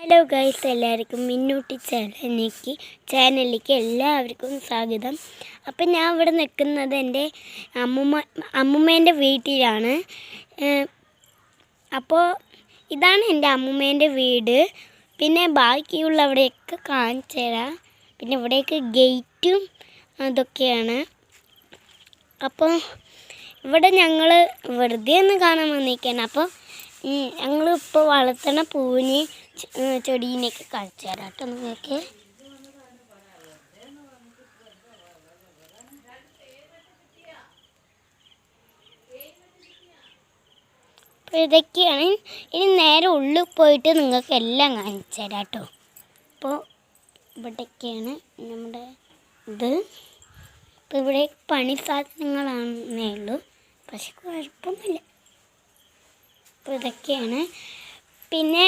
Hello guys, എല്ലാവർക്കും മിന്നൂട്ടി ചാനലിലേക്ക് എല്ലാവർക്കും സ്വാഗതം. അപ്പം ഞാൻ ഇവിടെ നിൽക്കുന്നത് എൻ്റെ അമ്മൂമ്മേൻ്റെ വീട്ടിലാണ്. അപ്പോൾ ഇതാണ് എൻ്റെ അമ്മൂമ്മേൻ്റെ വീട്. പിന്നെ ബാക്കിയുള്ള അവിടെയൊക്കെ കാണിച്ചു തരാം. പിന്നെ ഇവിടേക്ക് ഗേറ്റും അതൊക്കെയാണ്. അപ്പോൾ ഇവിടെ ഞങ്ങൾ വെറുതെ ഒന്ന് കാണാൻ വന്നിരിക്കുകയാണ്. അപ്പോൾ ഞങ്ങളിപ്പോൾ വളർത്തുന്ന പൂവിനെ ചെടീനെയൊക്കെ കാണിച്ചു തരാം കേട്ടോ നിങ്ങൾക്ക്. അപ്പോൾ ഇതൊക്കെയാണ്. ഇനി നേരെ ഉള്ളിൽ പോയിട്ട് നിങ്ങൾക്ക് എല്ലാം കാണിച്ചു തരാം കേട്ടോ. അപ്പോൾ ഇവിടെയൊക്കെയാണ് നമ്മുടെ ഇത്. അപ്പോൾ ഇവിടെ പണി സാധനങ്ങളാണെന്നേ ഉള്ളൂ, പക്ഷെ കുഴപ്പമൊന്നുമില്ല. അപ്പോൾ ഇതൊക്കെയാണ്. പിന്നെ